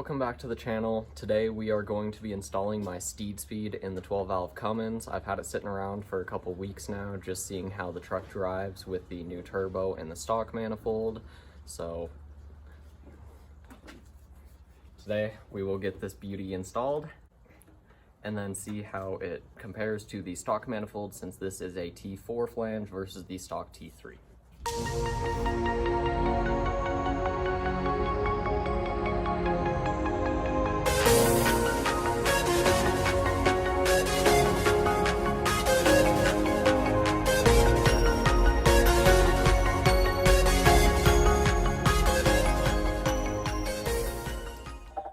Welcome back to the channel. Today we are going to be installing my Steed Speed in the 12-valve Cummins. I've had it sitting around for a couple weeks now, just seeing how the truck drives with the new turbo and the stock manifold. So today we will get this beauty installed and then see how it compares to the stock manifold, since this is a T4 flange versus the stock T3.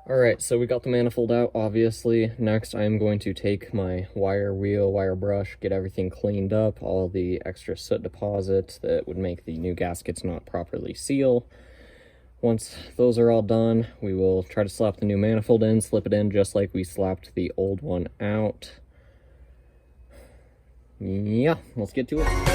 Alright, so we got the manifold out, obviously. Next, I'm going to take my wire wheel, wire brush, get everything cleaned up, all the extra soot deposits that would make the new gaskets not properly seal. Once those are all done, we will try to slap the new manifold in, slip it in just like we slapped the old one out. Yeah, let's get to it.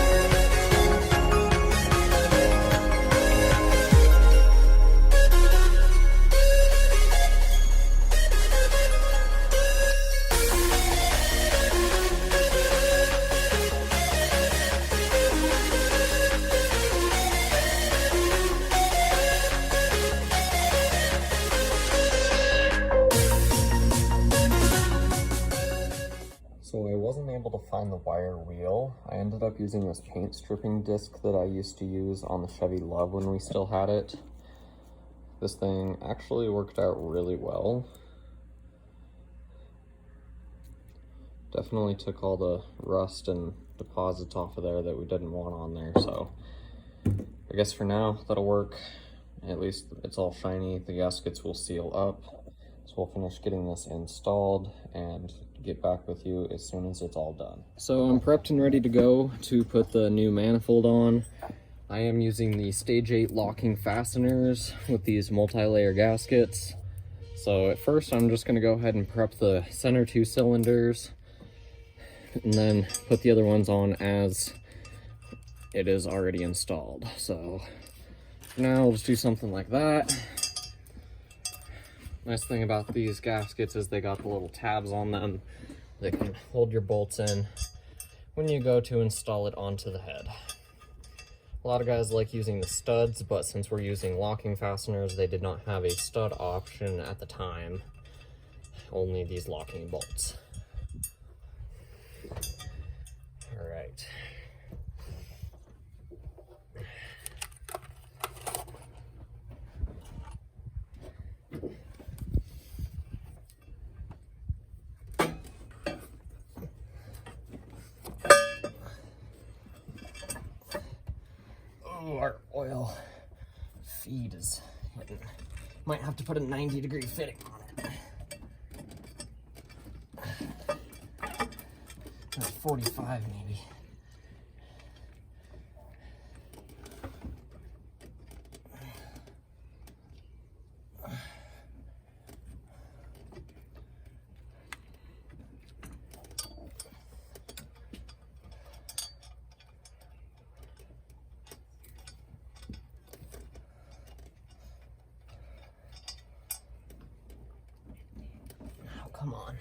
So I wasn't able to find the wire wheel. I ended up using this paint stripping disc that I used to use on the Chevy Love when we still had it. This thing actually worked out really well. Definitely took all the rust and deposits off of there that we didn't want on there, so I guess for now that'll work. At least it's all shiny. The gaskets will seal up. So we'll finish getting this installed and get back with you as soon as it's all done. So I'm prepped and ready to go to put the new manifold on. I am using the Stage 8 locking fasteners with these multi-layer gaskets. So at first I'm just going to go ahead and prep the center two cylinders and then put the other ones on as it is already installed. So for now I'll just do something like that. Nice thing about these gaskets is they got the little tabs on them that can hold your bolts in when you go to install it onto the head. A lot of guys like using the studs, but since we're using locking fasteners, they did not have a stud option at the time, only these locking bolts. All right. Oh, our oil feed is hitting. Might have to put a 90-degree fitting on it. That's 45 maybe. Come on.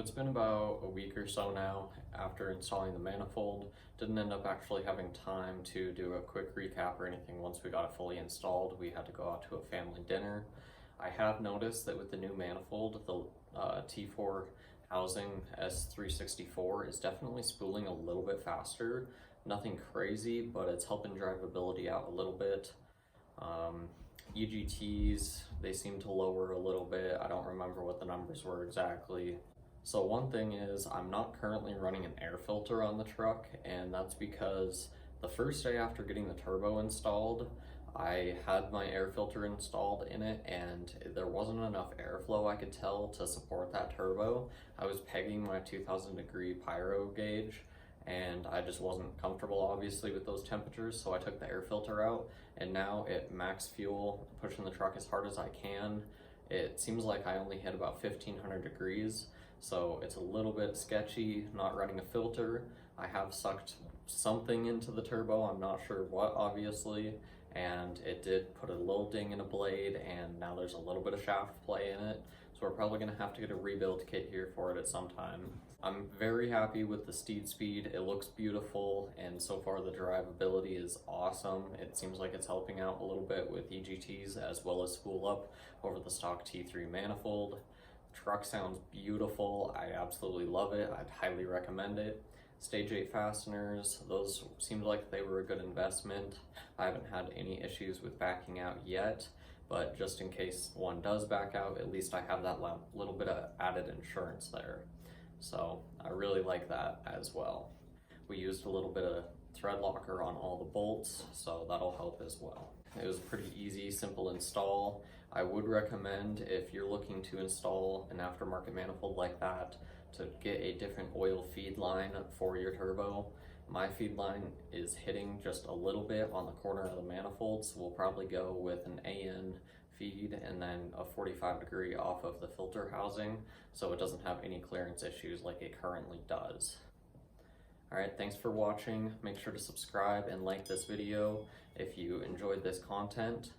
it's been about a week or so now after installing the manifold. Didn't end up actually having time to do a quick recap or anything once we got it fully installed. We had to go out to a family dinner. I have noticed that with the new manifold, the T4 housing S364 is definitely spooling a little bit faster. Nothing crazy, but it's helping drivability out a little bit. EGTs, they seem to lower a little bit. I don't remember what the numbers were exactly. So one thing is, I'm not currently running an air filter on the truck, and that's because the first day after getting the turbo installed, I had my air filter installed in it and there wasn't enough airflow, I could tell, to support that turbo. I was pegging my 2000 degree pyro gauge and I just wasn't comfortable obviously with those temperatures, so I took the air filter out, and now at max fuel, pushing the truck as hard as I can, it seems like I only hit about 1500 degrees, so it's a little bit sketchy not running a filter. I have sucked something into the turbo, I'm not sure what obviously, and it did put a little ding in a blade, and now there's a little bit of shaft play in it, so we're probably going to have to get a rebuild kit here for it at some time. I'm very happy with the Steed speed. It looks beautiful, and so far the drivability is awesome. It seems like it's helping out a little bit with EGTs as well as spool up over the stock T3 manifold. The truck sounds beautiful. I absolutely love it. I'd highly recommend it. Stage 8 fasteners, those seemed like they were a good investment. I haven't had any issues with backing out yet, but just in case one does back out, at least I have that little bit of added insurance there. So I really like that as well. We used a little bit of thread locker on all the bolts, so that'll help as well. It was a pretty easy, simple install. I would recommend, if you're looking to install an aftermarket manifold like that, to get a different oil feed line for your turbo. My feed line is hitting just a little bit on the corner of the manifold, so we'll probably go with an AN feed and then a 45 degree off of the filter housing, so it doesn't have any clearance issues like it currently does. Alright, thanks for watching. Make sure to subscribe and like this video if you enjoyed this content.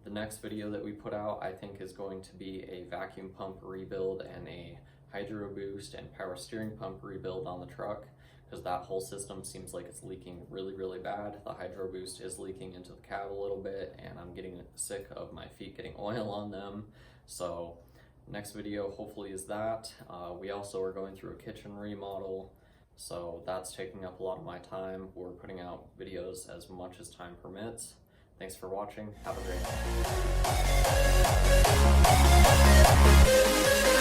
The next video that we put out, I think, is going to be a vacuum pump rebuild and a hydro boost and power steering pump rebuild on the truck, because that whole system seems like it's leaking really bad. The hydro boost is leaking into the cab a little bit, and I'm getting sick of my feet getting oil on them. So next video hopefully is that. We also are going through a kitchen remodel, so that's taking up a lot of my time. We're putting out videos as much as time permits. Thanks for watching. Have a great day.